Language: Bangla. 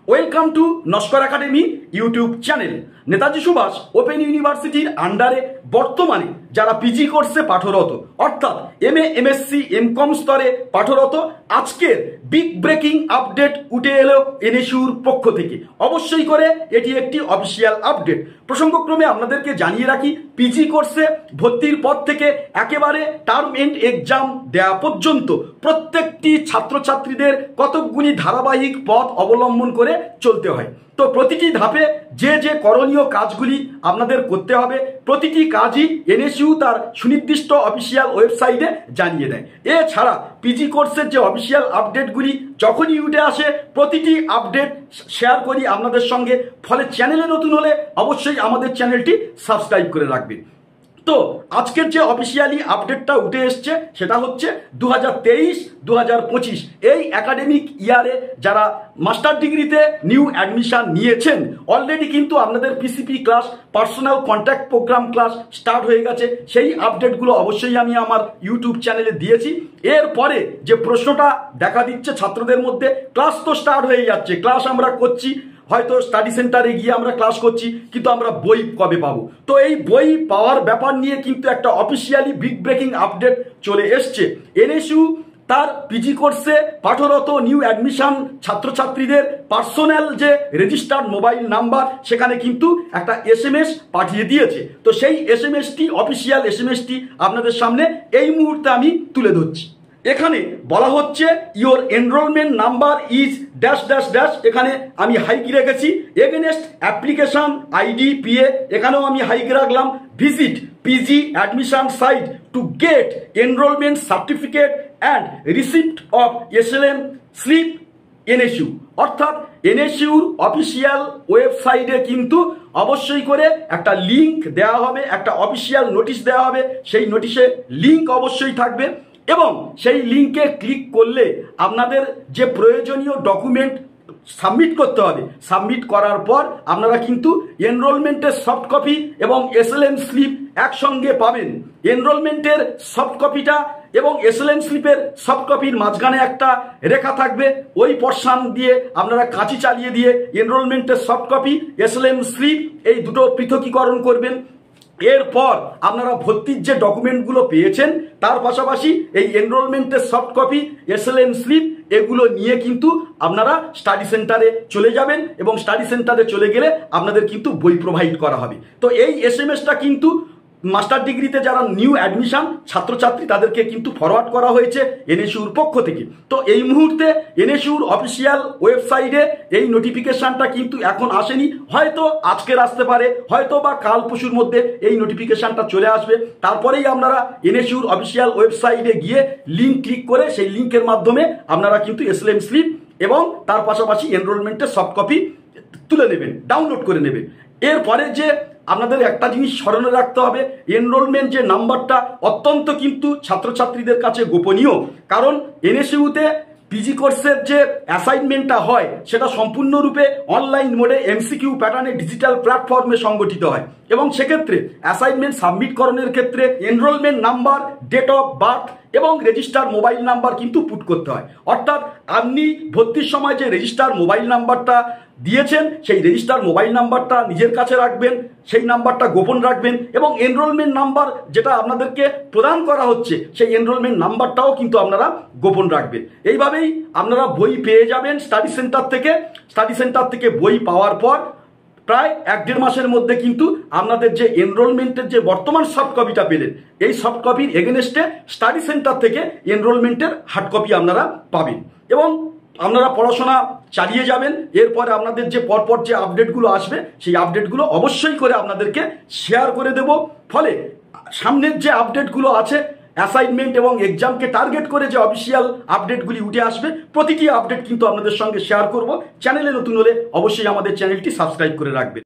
Welcome to Naskar academy YouTube channel. Netaji Subhash open ইউনিভার্সিটির আন্ডারে বর্তমানে যারা পিজি কোর্সে পাঠরত অর্থাৎ এমএ এমএসসি এমকম স্তরে পাঠরত, আজকের বিগ ব্রেকিং আপডেট উঠে এলো এনএসইউর পক্ষ থেকে। অবশ্যই করে এটি একটি অফিসিয়াল আপডেট। প্রসঙ্গক্রমে আপনাদেরকে জানিয়ে রাখি, পিজি কোর্সে ভর্তির পর থেকে একেবারে টার্ম এন্ড এক্সাম দেওয়া পর্যন্ত প্রত্যেকটি ছাত্রছাত্রীদের কতকগুলি ধারাবাহিক পথ অবলম্বন করে চলতে হয়। তো প্রতিটি ধাপে যে যে করণীয় কাজগুলি আপনাদের করতে হবে, প্রতিটি কাজই এনএসইউ তার সুনির্দিষ্ট অফিসিয়াল ওয়েবসাইটে জানিয়ে দেয়। এছাড়া পিজি কোর্সের যে অফিসিয়াল আপডেটগুলি যখনই উঠে আসে, প্রতিটি আপডেট শেয়ার করি আপনাদের সঙ্গে। ফলে চ্যানেলে নতুন হলে অবশ্যই আমাদের চ্যানেলটি সাবস্ক্রাইব করে রাখবেন। তো আজকের যে অফিসিয়ালি আপডেটটা উঠে এসছে সেটা হচ্ছে 2023-2025 এই একাডেমিক ইয়ারে যারা মাস্টার ডিগ্রিতে নিউ অ্যাডমিশন নিয়েছেন, অলরেডি কিন্তু আপনাদের PCP class, personal contact programme class start হয়ে গেছে। সেই আপডেটগুলো অবশ্যই আমি আমার ইউটিউব চ্যানেলে দিয়েছি। এরপরে যে প্রশ্নটা দেখা দিচ্ছে ছাত্রদের মধ্যে, ক্লাস তো স্টার্ট হয়ে যাচ্ছে, ক্লাস আমরা করছি, হয়তো স্টাডি সেন্টারে গিয়ে আমরা ক্লাস করছি, কিন্তু আমরা বই কবে পাবো? তো এই বই পাওয়ার ব্যাপার নিয়ে কিন্তু একটা অফিসিয়ালি বিগ ব্রেকিং আপডেট চলে এসছে। এনএসইউ তার পিজি কোর্সে পাঠরত নিউ অ্যাডমিশন ছাত্রছাত্রীদের পার্সোনাল যে রেজিস্টার্ড মোবাইল নাম্বার, সেখানে কিন্তু একটা এসএমএস পাঠিয়ে দিয়েছে। তো সেই এসএমএসটি, অফিসিয়াল এসএমএসটি আপনাদের সামনে এই মুহূর্তে আমি তুলে ধরছি। এখানে বলা হচ্ছে your enrolment number is dash dash dash, এখানে আমি হাইক রেখেছি। এগেনস্ট অ্যাপ্লিকেশন আইডি পিএ, এখানেও আমি হাইক রাখলাম। Visit PG admission site to get enrolment certificate and receipt of SLM slip NSU. অর্থাৎ এনএসইউর অফিসিয়াল ওয়েবসাইটে কিন্তু অবশ্যই করে একটা লিঙ্ক দেওয়া হবে, একটা অফিসিয়াল নোটিশ দেওয়া হবে। সেই নোটিশে লিঙ্ক অবশ্যই থাকবে এবং সেই লিঙ্কে ক্লিক করলে আপনাদের যে প্রয়োজনীয় ডকুমেন্ট সাবমিট করতে হবে, সাবমিট করার পর আপনারা কিন্তু এনরোলমেন্টের সফট কপি এবং এসএলএম স্লিপ একসঙ্গে পাবেন। এনরোলমেন্টের সফট কপিটা এবং এসএলএম স্লিপের সফট কপির মাঝখানে একটা রেখা থাকবে, ওই পর্সান দিয়ে আপনারা কাঁচি চালিয়ে দিয়ে এনরোলমেন্টের সফট কপি, এসএলএম স্লিপ এই দুটো পৃথকীকরণ করবেন। এরপর আপনারা ভর্তির যে ডকুমেন্টগুলো পেয়েছেন তার পাশাপাশি এই এনরোলমেন্টের সফট কপি, এসএলএম স্লিপ এগুলো নিয়ে কিন্তু আপনারা স্টাডি সেন্টারে চলে যাবেন এবং স্টাডি সেন্টারে চলে গেলে আপনাদের কিন্তু বই প্রোভাইড করা হবে। তো এই এসএমএসটা কিন্তু মাস্টার ডিগ্রিতে যারা নিউ অ্যাডমিশন ছাত্রছাত্রী তাদেরকে কিন্তু ফরওয়ার্ড করা হয়েছে এনএসইউর পক্ষ থেকে। তো এই মুহূর্তে এনএসইউর অফিসিয়াল ওয়েবসাইটে এই নোটিফিকেশনটা কিন্তু এখন আসেনি, হয়তো আজকের আসতে পারে, হয়তো বা কাল পরশুর মধ্যে এই নোটিফিকেশনটা চলে আসবে। তারপরেই আপনারা এনএসইউর অফিসিয়াল ওয়েবসাইটে গিয়ে লিঙ্ক ক্লিক করে সেই লিঙ্কের মাধ্যমে আপনারা কিন্তু এসএলএম স্লিপ এবং তার পাশাপাশি এনরোলমেন্টের সফট কপি তুলে নেবেন, ডাউনলোড করে নেবেন। এরপরে যে আপনাদের একটা জিনিস স্মরণে রাখতে হবে, এনরোলমেন্ট যে নাম্বারটা অত্যন্ত কিন্তু ছাত্রছাত্রীদের কাছে গোপনীয়। কারণ এনএসইউতে পিজি কোর্সের যে অ্যাসাইনমেন্টটা হয় সেটা সম্পূর্ণরূপে অনলাইন মোডে এমসিকিউ প্যাটার্নে ডিজিটাল প্ল্যাটফর্মে সংগঠিত হয় এবং সেক্ষেত্রে অ্যাসাইনমেন্ট সাবমিটকরণের ক্ষেত্রে enrolment number, date of birth এবং রেজিস্টার মোবাইল নাম্বার কিন্তু পুট করতে হয়। অর্থাৎ আপনি ভর্তির সময় যে রেজিস্টার মোবাইল নাম্বারটা দিয়েছেন সেই রেজিস্টার মোবাইল নাম্বারটা নিজের কাছে রাখবেন, সেই নাম্বারটা গোপন রাখবেন এবং এনরোলমেন্ট নাম্বার যেটা আপনাদেরকে প্রদান করা হচ্ছে সেই এনরোলমেন্ট নাম্বারটাও কিন্তু আপনারা গোপন রাখবেন। এইভাবেই আপনারা বই পেয়ে যাবেন স্টাডি সেন্টার থেকে। স্টাডি সেন্টার থেকে বই পাওয়ার পর প্রায় 1-1.5 মাসের মধ্যে কিন্তু আপনাদের যে এনরোলমেন্টের যে বর্তমান সফট কপিটা পেলেন, এই সফট কপির এগেনস্টে স্টাডি সেন্টার থেকে এনরোলমেন্টের হার্ড কপি আপনারা পাবেন এবং আপনারা পড়াশোনা চালিয়ে যাবেন। এরপরে আপনাদের যে পরপর যে আপডেটগুলো আসবে সেই আপডেটগুলো অবশ্যই করে আপনাদেরকে শেয়ার করে দেব। ফলে সামনের যে আপডেটগুলো আছে অ্যাসাইনমেন্ট এবং এক্সামকে টার্গেট করে যে অফিসিয়াল আপডেটগুলি উঠে আসবে, প্রতিটি আপডেট কিন্তু আপনাদের সঙ্গে শেয়ার করব। চ্যানেলে নতুন হলে অবশ্যই আমাদের চ্যানেলটি সাবস্ক্রাইব করে রাখবেন।